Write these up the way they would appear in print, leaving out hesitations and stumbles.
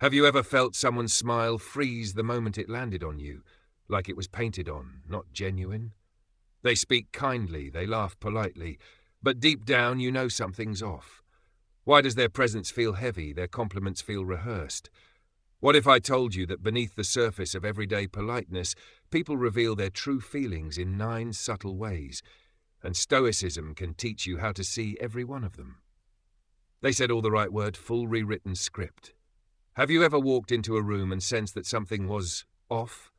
Have you ever felt someone's smile freeze the moment it landed on you, like it was painted on, not genuine? They speak kindly, they laugh politely, but deep down you know something's off. Why does their presence feel heavy, their compliments feel rehearsed? What if I told you that beneath the surface of everyday politeness, people reveal their true feelings in 9 subtle ways, and Stoicism can teach you how to see every one of them? They said all the right word, full rewritten script. Have you ever walked into a room and sensed that something was off?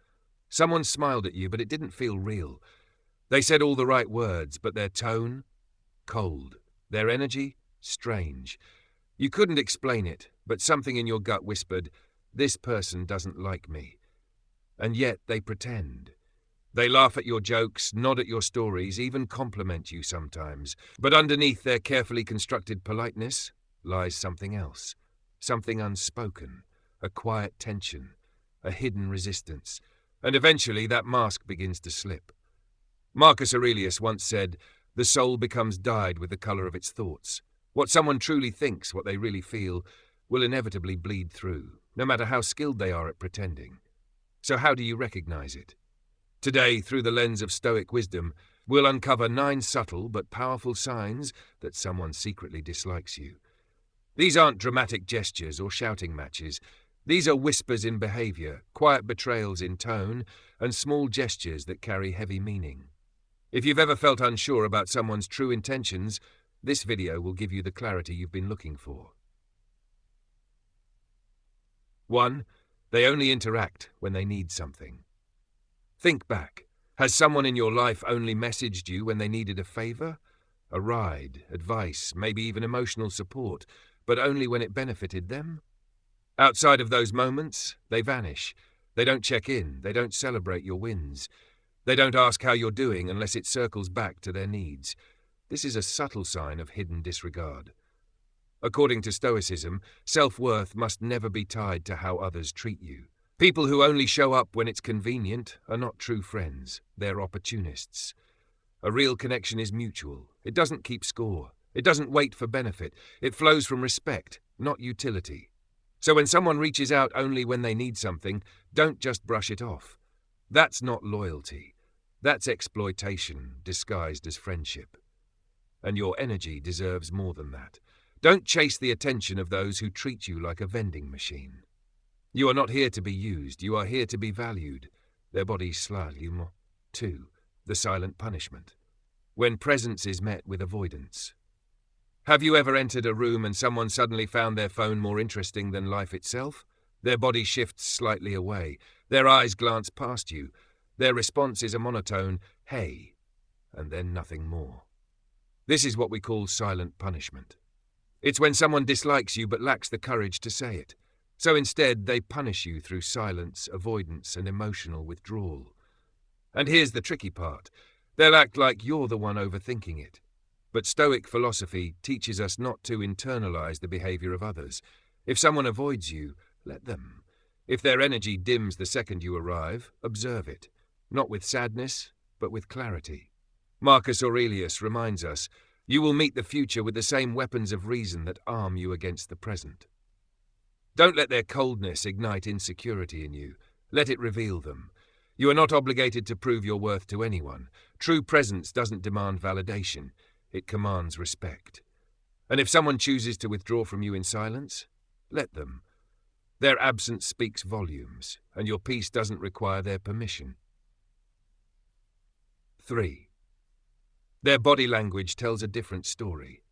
Someone smiled at you, but it didn't feel real. They said all the right words, but their tone? Cold. Their energy? Strange. You couldn't explain it, but something in your gut whispered, "This person doesn't like me." And yet they pretend. They laugh at your jokes, nod at your stories, even compliment you sometimes. But underneath their carefully constructed politeness lies something else. Something unspoken, a quiet tension, a hidden resistance, and eventually that mask begins to slip. Marcus Aurelius once said, "The soul becomes dyed with the colour of its thoughts." What someone truly thinks, what they really feel, will inevitably bleed through, no matter how skilled they are at pretending. So how do you recognise it? Today, through the lens of Stoic wisdom, we'll uncover 9 subtle but powerful signs that someone secretly dislikes you. These aren't dramatic gestures or shouting matches. These are whispers in behaviour, quiet betrayals in tone, and small gestures that carry heavy meaning. If you've ever felt unsure about someone's true intentions, this video will give you the clarity you've been looking for. 1. They only interact when they need something. Think back. Has someone in your life only messaged you when they needed a favour? A ride, advice, maybe even emotional support, but only when it benefited them? Outside of those moments, they vanish. They don't check in, they don't celebrate your wins. They don't ask how you're doing unless it circles back to their needs. This is a subtle sign of hidden disregard. According to Stoicism, self-worth must never be tied to how others treat you. People who only show up when it's convenient are not true friends, they're opportunists. A real connection is mutual. It doesn't keep score. It doesn't wait for benefit. It flows from respect, not utility. So when someone reaches out only when they need something, don't just brush it off. That's not loyalty. That's exploitation disguised as friendship. And your energy deserves more than that. Don't chase the attention of those who treat you like a vending machine. You are not here to be used. You are here to be valued. Their bodies slalom. 2. The silent punishment. When presence is met with avoidance. Have you ever entered a room and someone suddenly found their phone more interesting than life itself? Their body shifts slightly away. Their eyes glance past you. Their response is a monotone, "Hey," and then nothing more. This is what we call silent punishment. It's when someone dislikes you but lacks the courage to say it. So instead, they punish you through silence, avoidance, and emotional withdrawal. And here's the tricky part. They'll act like you're the one overthinking it. But Stoic philosophy teaches us not to internalize the behavior of others. If someone avoids you, let them. If their energy dims the second you arrive, observe it. Not with sadness, but with clarity. Marcus Aurelius reminds us, you will meet the future with the same weapons of reason that arm you against the present. Don't let their coldness ignite insecurity in you. Let it reveal them. You are not obligated to prove your worth to anyone. True presence doesn't demand validation. It commands respect. And if someone chooses to withdraw from you in silence, let them. Their absence speaks volumes, and your peace doesn't require their permission. 3. Their body language tells a different story.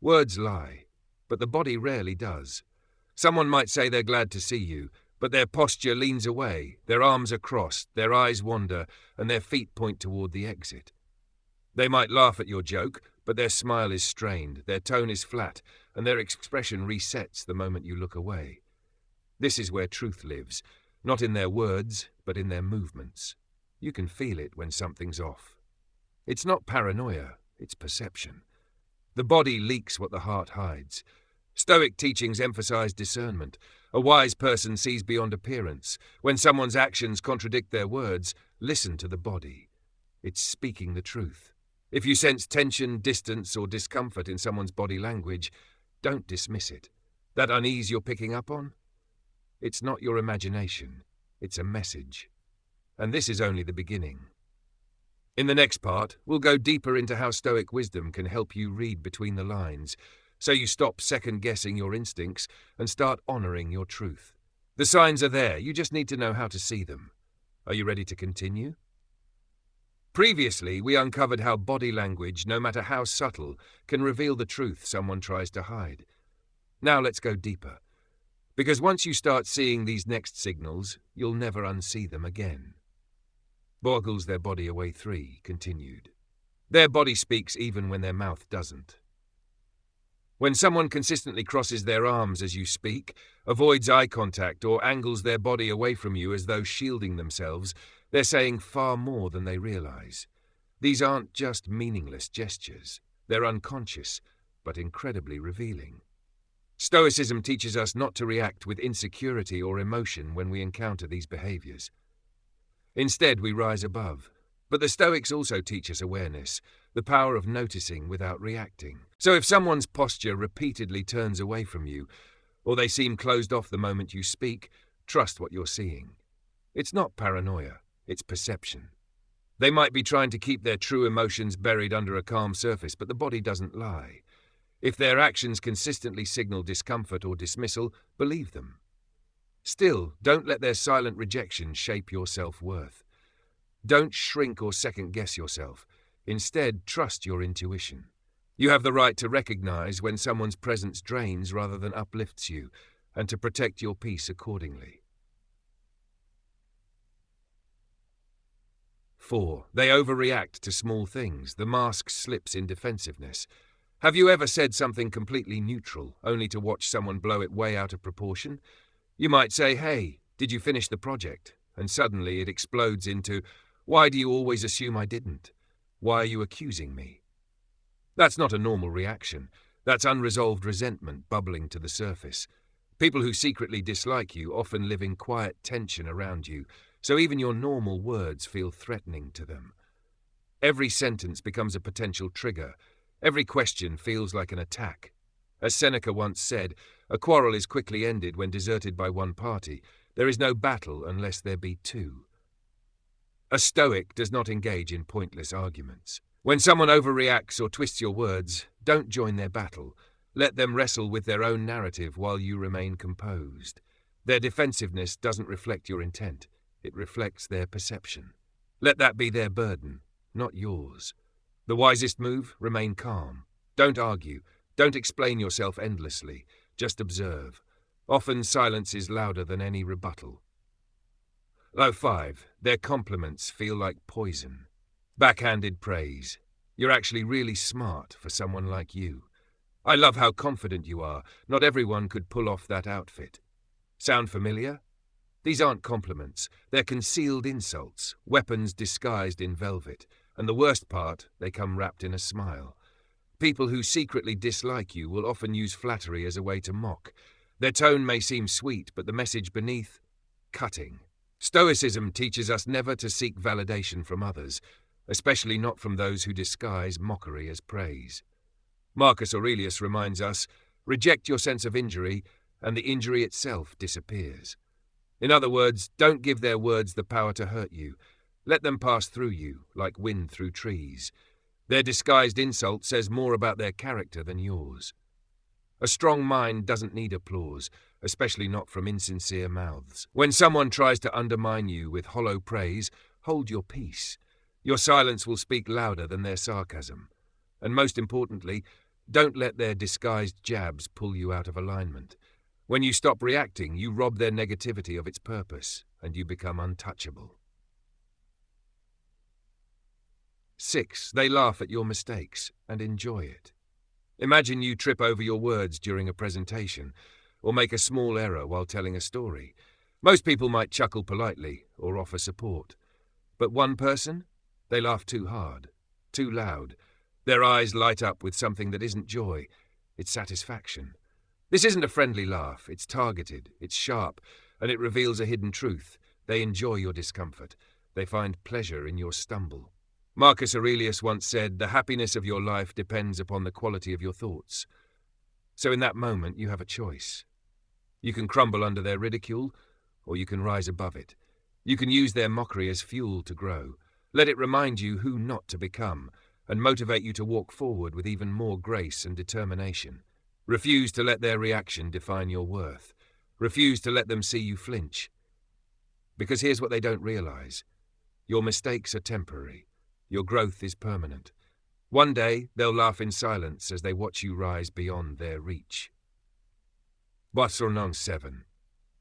Words lie, but the body rarely does. Someone might say they're glad to see you, but their posture leans away, their arms are crossed, their eyes wander, and their feet point toward the exit. They might laugh at your joke, but their smile is strained, their tone is flat, and their expression resets the moment you look away. This is where truth lives, not in their words, but in their movements. You can feel it when something's off. It's not paranoia, it's perception. The body leaks what the heart hides. Stoic teachings emphasize discernment. A wise person sees beyond appearance. When someone's actions contradict their words, listen to the body. It's speaking the truth. If you sense tension, distance, or discomfort in someone's body language, don't dismiss it. That unease you're picking up on? It's not your imagination. It's a message. And this is only the beginning. In the next part, we'll go deeper into how Stoic wisdom can help you read between the lines, so you stop second-guessing your instincts and start honoring your truth. The signs are there, you just need to know how to see them. Are you ready to continue? Previously, we uncovered how body language, no matter how subtle, can reveal the truth someone tries to hide. Now let's go deeper. Because once you start seeing these next signals, you'll never unsee them again. Boggles their body away 3 continued. Their body speaks even when their mouth doesn't. When someone consistently crosses their arms as you speak, avoids eye contact, or angles their body away from you as though shielding themselves, they're saying far more than they realize. These aren't just meaningless gestures. They're unconscious, but incredibly revealing. Stoicism teaches us not to react with insecurity or emotion when we encounter these behaviors. Instead, we rise above. But the Stoics also teach us awareness, the power of noticing without reacting. So if someone's posture repeatedly turns away from you, or they seem closed off the moment you speak, trust what you're seeing. It's not paranoia, it's perception. They might be trying to keep their true emotions buried under a calm surface, but the body doesn't lie. If their actions consistently signal discomfort or dismissal, believe them. Still, don't let their silent rejection shape your self-worth. Don't shrink or second-guess yourself. Instead, trust your intuition. You have the right to recognize when someone's presence drains rather than uplifts you, and to protect your peace accordingly. 4. They overreact to small things. The mask slips in defensiveness. Have you ever said something completely neutral, only to watch someone blow it way out of proportion? You might say, "Hey, did you finish the project?" And suddenly it explodes into, "Why do you always assume I didn't? Why are you accusing me?" That's not a normal reaction. That's unresolved resentment bubbling to the surface. People who secretly dislike you often live in quiet tension around you, so even your normal words feel threatening to them. Every sentence becomes a potential trigger. Every question feels like an attack. As Seneca once said, a quarrel is quickly ended when deserted by one party. There is no battle unless there be two. A Stoic does not engage in pointless arguments. When someone overreacts or twists your words, don't join their battle. Let them wrestle with their own narrative while you remain composed. Their defensiveness doesn't reflect your intent. It reflects their perception. Let that be their burden, not yours. The wisest move, remain calm. Don't argue. Don't explain yourself endlessly. Just observe. Often silence is louder than any rebuttal. 5. Their compliments feel like poison. Backhanded praise. You're actually really smart for someone like you. I love how confident you are. Not everyone could pull off that outfit. Sound familiar? These aren't compliments. They're concealed insults, weapons disguised in velvet. And the worst part, they come wrapped in a smile. People who secretly dislike you will often use flattery as a way to mock. Their tone may seem sweet, but the message beneath, cutting. Stoicism teaches us never to seek validation from others, especially not from those who disguise mockery as praise. Marcus Aurelius reminds us, reject your sense of injury, and the injury itself disappears. In other words, don't give their words the power to hurt you. Let them pass through you, like wind through trees. Their disguised insult says more about their character than yours. A strong mind doesn't need applause, especially not from insincere mouths. When someone tries to undermine you with hollow praise, hold your peace. Your silence will speak louder than their sarcasm. And most importantly, don't let their disguised jabs pull you out of alignment. When you stop reacting, you rob their negativity of its purpose, and you become untouchable. 6. They laugh at your mistakes and enjoy it. Imagine you trip over your words during a presentation, or make a small error while telling a story. Most people might chuckle politely or offer support. But one person? They laugh too hard, too loud. Their eyes light up with something that isn't joy, it's satisfaction. This isn't a friendly laugh, it's targeted, it's sharp, and it reveals a hidden truth. They enjoy your discomfort. They find pleasure in your stumble. Marcus Aurelius once said, the happiness of your life depends upon the quality of your thoughts. So in that moment, you have a choice. You can crumble under their ridicule, or you can rise above it. You can use their mockery as fuel to grow. Let it remind you who not to become, and motivate you to walk forward with even more grace and determination. Refuse to let their reaction define your worth. Refuse to let them see you flinch. Because here's what they don't realize. Your mistakes are temporary. Your growth is permanent. One day, they'll laugh in silence as they watch you rise beyond their reach. Boissonant 7.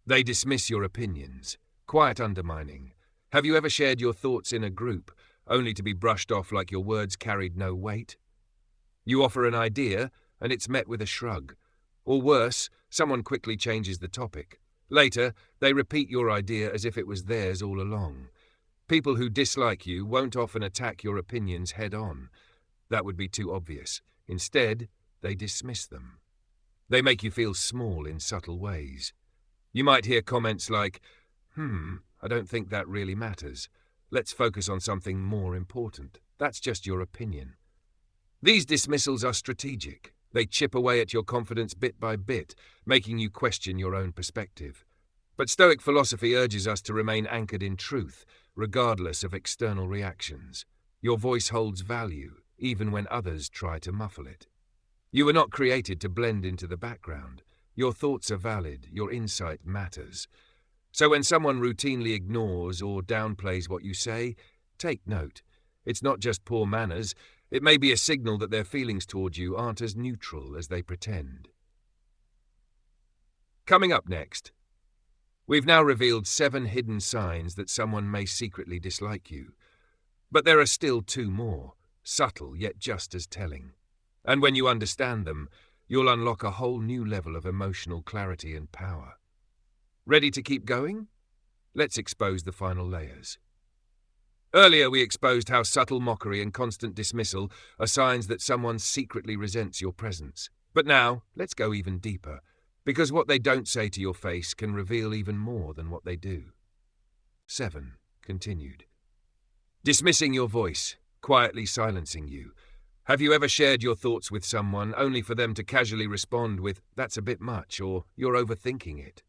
They dismiss your opinions. Quiet undermining. Have you ever shared your thoughts in a group, only to be brushed off like your words carried no weight? You offer an idea, and it's met with a shrug. Or worse, someone quickly changes the topic. Later, they repeat your idea as if it was theirs all along. People who dislike you won't often attack your opinions head-on. That would be too obvious. Instead, they dismiss them. They make you feel small in subtle ways. You might hear comments like, I don't think that really matters. Let's focus on something more important. That's just your opinion. These dismissals are strategic. They chip away at your confidence bit by bit, making you question your own perspective. But Stoic philosophy urges us to remain anchored in truth, regardless of external reactions. Your voice holds value, even when others try to muffle it. You were not created to blend into the background. Your thoughts are valid, your insight matters. So when someone routinely ignores or downplays what you say, take note. It's not just poor manners. It may be a signal that their feelings toward you aren't as neutral as they pretend. Coming up next, we've now revealed 7 hidden signs that someone may secretly dislike you. But there are still 2 more, subtle yet just as telling. And when you understand them, you'll unlock a whole new level of emotional clarity and power. Ready to keep going? Let's expose the final layers. Earlier we exposed how subtle mockery and constant dismissal are signs that someone secretly resents your presence. But now, let's go even deeper, because what they don't say to your face can reveal even more than what they do. 7. Continued. Dismissing your voice, quietly silencing you. Have you ever shared your thoughts with someone only for them to casually respond with, "That's a bit much," or "You're overthinking it"?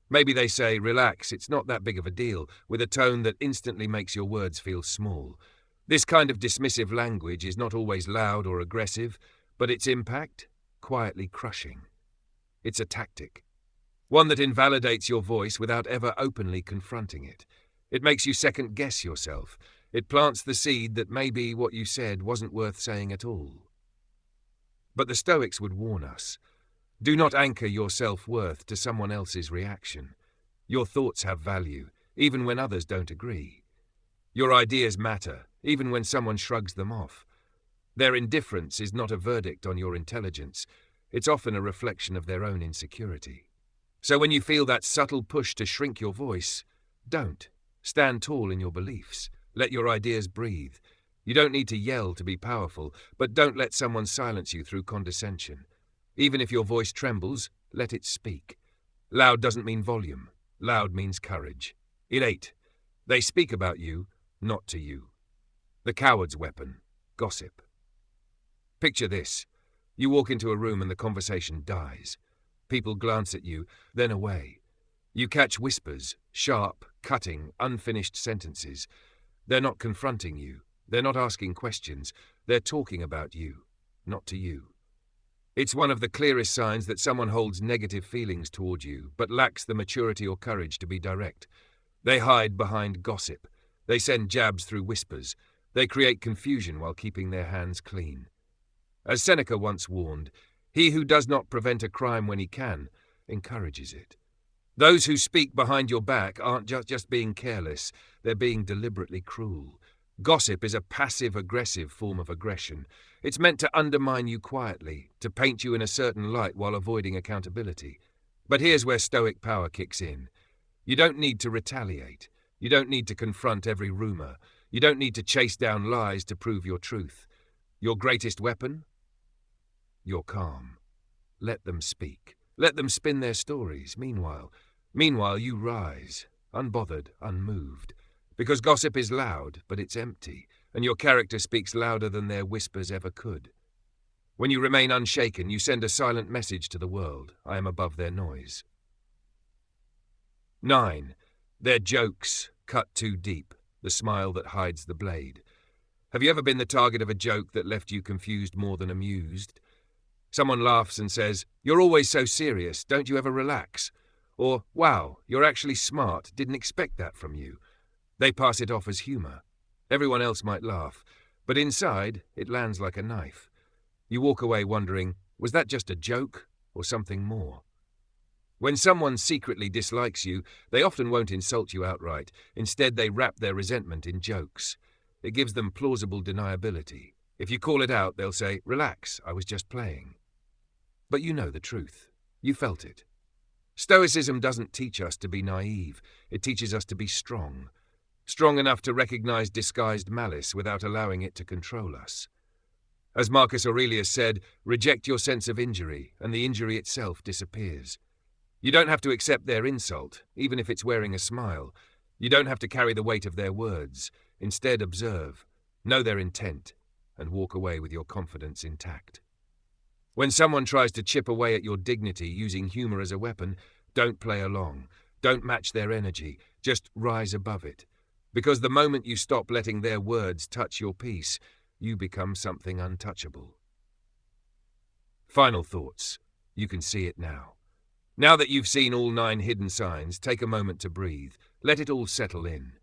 Maybe they say, "Relax, it's not that big of a deal," with a tone that instantly makes your words feel small. This kind of dismissive language is not always loud or aggressive, but its impact, quietly crushing. It's a tactic, one that invalidates your voice without ever openly confronting it. It makes you second-guess yourself. It plants the seed that maybe what you said wasn't worth saying at all. But the Stoics would warn us. Do not anchor your self-worth to someone else's reaction. Your thoughts have value, even when others don't agree. Your ideas matter, even when someone shrugs them off. Their indifference is not a verdict on your intelligence. It's often a reflection of their own insecurity. So when you feel that subtle push to shrink your voice, don't. Stand tall in your beliefs. Let your ideas breathe. You don't need to yell to be powerful, but don't let someone silence you through condescension. Even if your voice trembles, let it speak. Loud doesn't mean volume. Loud means courage. 8. They speak about you, not to you. The coward's weapon, gossip. Picture this. You walk into a room and the conversation dies. People glance at you, then away. You catch whispers, sharp, cutting, unfinished sentences. They're not confronting you. They're not asking questions. They're talking about you, not to you. It's one of the clearest signs that someone holds negative feelings toward you, but lacks the maturity or courage to be direct. They hide behind gossip. They send jabs through whispers. They create confusion while keeping their hands clean. As Seneca once warned, he who does not prevent a crime when he can, encourages it. Those who speak behind your back aren't just being careless, they're being deliberately cruel. Gossip is a passive-aggressive form of aggression. It's meant to undermine you quietly, to paint you in a certain light while avoiding accountability. But here's where Stoic power kicks in. You don't need to retaliate. You don't need to confront every rumor. You don't need to chase down lies to prove your truth. Your greatest weapon? Your calm. Let them speak. Let them spin their stories. Meanwhile, you rise, unbothered, unmoved. Because gossip is loud, but it's empty, and your character speaks louder than their whispers ever could. When you remain unshaken, you send a silent message to the world. I am above their noise. 9. Their jokes cut too deep, the smile that hides the blade. Have you ever been the target of a joke that left you confused more than amused? Someone laughs and says, "You're always so serious, don't you ever relax?" Or, "Wow, you're actually smart, didn't expect that from you." They pass it off as humour. Everyone else might laugh, but inside it lands like a knife. You walk away wondering, was that just a joke or something more? When someone secretly dislikes you, they often won't insult you outright. Instead, they wrap their resentment in jokes. It gives them plausible deniability. If you call it out, they'll say, "Relax, I was just playing." But you know the truth. You felt it. Stoicism doesn't teach us to be naive. It teaches us to be strong. Strong enough to recognize disguised malice without allowing it to control us. As Marcus Aurelius said, reject your sense of injury, and the injury itself disappears. You don't have to accept their insult, even if it's wearing a smile. You don't have to carry the weight of their words. Instead, observe, know their intent, and walk away with your confidence intact. When someone tries to chip away at your dignity using humor as a weapon, don't play along. Don't match their energy. Just rise above it. Because the moment you stop letting their words touch your peace, you become something untouchable. Final thoughts. You can see it now. Now that you've seen all 9 hidden signs, take a moment to breathe. Let it all settle in.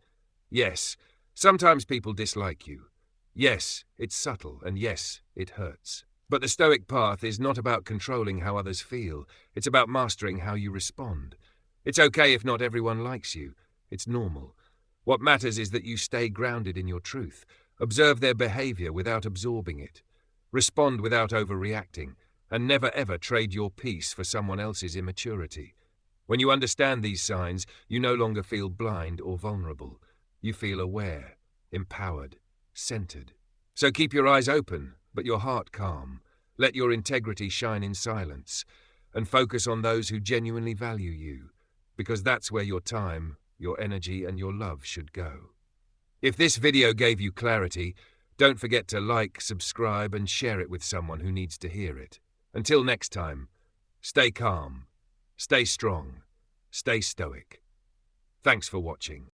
Yes, sometimes people dislike you. Yes, it's subtle, and yes, it hurts. But the Stoic path is not about controlling how others feel. It's about mastering how you respond. It's okay if not everyone likes you. It's normal. What matters is that you stay grounded in your truth. Observe their behavior without absorbing it. Respond without overreacting. And never ever trade your peace for someone else's immaturity. When you understand these signs, you no longer feel blind or vulnerable. You feel aware, empowered, centered. So keep your eyes open, but your heart calm. Let your integrity shine in silence, and focus on those who genuinely value you, because that's where your time, your energy, and your love should go. If this video gave you clarity, don't forget to like, subscribe, and share it with someone who needs to hear it. Until next time, stay calm, stay strong, stay stoic. Thanks for watching.